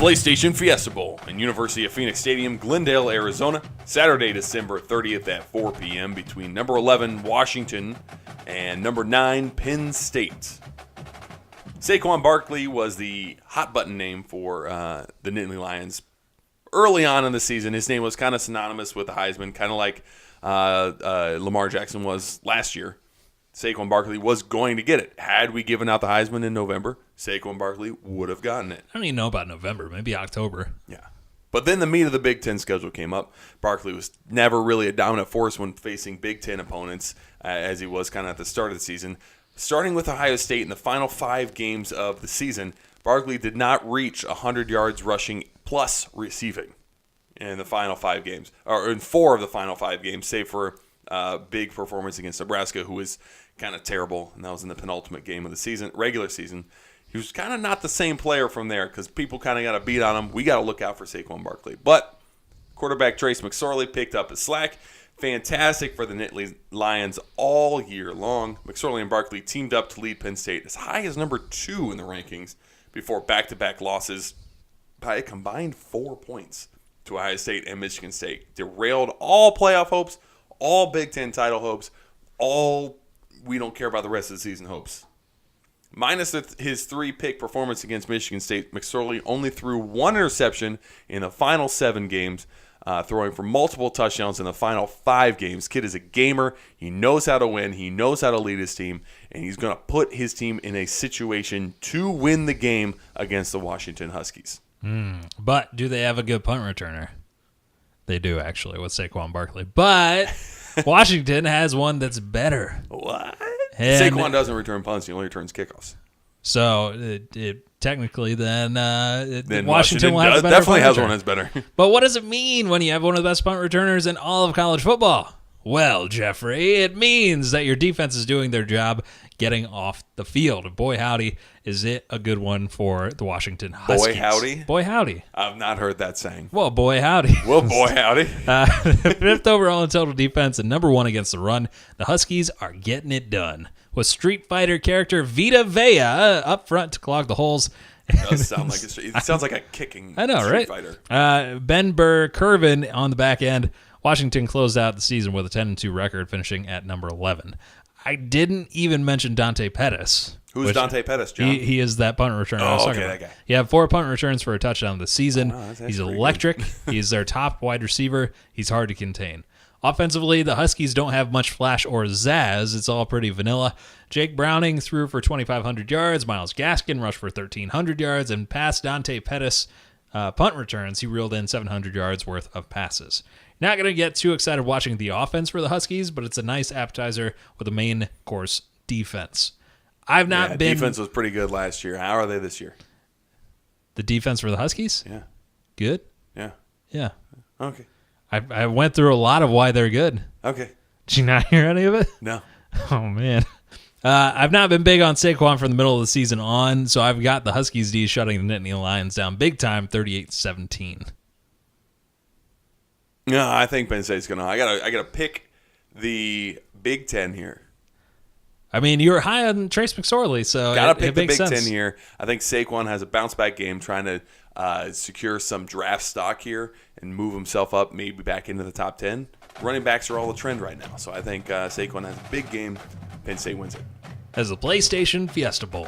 PlayStation Fiesta Bowl in University of Phoenix Stadium, Glendale, Arizona, Saturday, December 30th at 4 p.m. between number 11, Washington, and number 9, Penn State. Saquon Barkley was the hot-button name for the Nittany Lions early on in the season. His name was kind of synonymous with the Heisman, kind of like Lamar Jackson was last year. Saquon Barkley was going to get it. Had we given out the Heisman in November, Saquon Barkley would have gotten it. I don't even know about November, maybe October. Yeah. But then the meat of the Big Ten schedule came up. Barkley was never really a dominant force when facing Big Ten opponents, as he was kind of at the start of the season. Starting with Ohio State in the final 5 games of the season, Barkley did not reach 100 yards rushing plus receiving in the final 5 games, or in 4 of the final 5 games, save for big performance against Nebraska, who was kind of terrible, and that was in the penultimate game of the season, regular season. He was kind of not the same player from there because people kind of got a beat on him. We got to look out for Saquon Barkley. But quarterback Trace McSorley picked up his slack. Fantastic for the Nittany Lions all year long. McSorley and Barkley teamed up to lead Penn State as high as number 2 in the rankings before back-to-back losses by a combined 4 points to Ohio State and Michigan State. Derailed all playoff hopes, all Big Ten title hopes, all we don't care about the rest of the season hopes. Minus his 3-pick performance against Michigan State, McSorley only threw 1 interception in the final 7 games, throwing for multiple touchdowns in the final 5 games. Kid is a gamer. He knows how to win. He knows how to lead his team, and he's going to put his team in a situation to win the game against the Washington Huskies. But do they have a good punt returner? They do, actually, with Saquon Barkley. But Washington has one that's better. What? And Saquon doesn't return punts. He only returns kickoffs. So, technically, then Washington will have a better definitely punt has returner. one that's better. But what does it mean when you have one of the best punt returners in all of college football? Well, Jeffrey, it means that your defense is doing their job getting off the field. Boy, howdy, is it a good one for the Washington Huskies. Boy, howdy? Boy, howdy. I've not heard that saying. Well, boy, howdy. Well, boy, howdy. 5th overall in total defense and number 1 against the run. The Huskies are getting it done. With Street Fighter character Vita Vea up front to clog the holes. It does sound like it sounds like a kicking I know, Street right? Fighter. Ben Burr Curvin on the back end. Washington closed out the season with a 10-2 record, finishing at number 11. I didn't even mention Dante Pettis. Who's Dante Pettis, John? He is that punt returner I was talking about. that guy. He had 4 punt returns for a touchdown this season. Oh, that's He's pretty electric. He's their top wide receiver. He's hard to contain. Offensively, the Huskies don't have much flash or zazz. It's all pretty vanilla. Jake Browning threw for 2,500 yards. Myles Gaskin rushed for 1,300 yards. And past Dante Pettis punt returns, he reeled in 700 yards worth of passes. Not going to get too excited watching the offense for the Huskies, but it's a nice appetizer with a main course defense. Defense was pretty good last year. How are they this year? The defense for the Huskies? Yeah. Good? Yeah. Yeah. Okay. I went through a lot of why they're good. Okay. Did you not hear any of it? No. Oh, man. I've not been big on Saquon from the middle of the season on, so I've got the Huskies D shutting the Nittany Lions down big time, 38-17. No, I think Penn State's gonna. I gotta pick the Big Ten here. I mean, you're high on Trace McSorley, so Gotta pick it the makes Big sense. Ten here. I think Saquon has a bounce back game, trying to secure some draft stock here and move himself up, maybe back into the top 10. Running backs are all the trend right now, so I think Saquon has a big game. Penn State wins it. As the PlayStation Fiesta Bowl.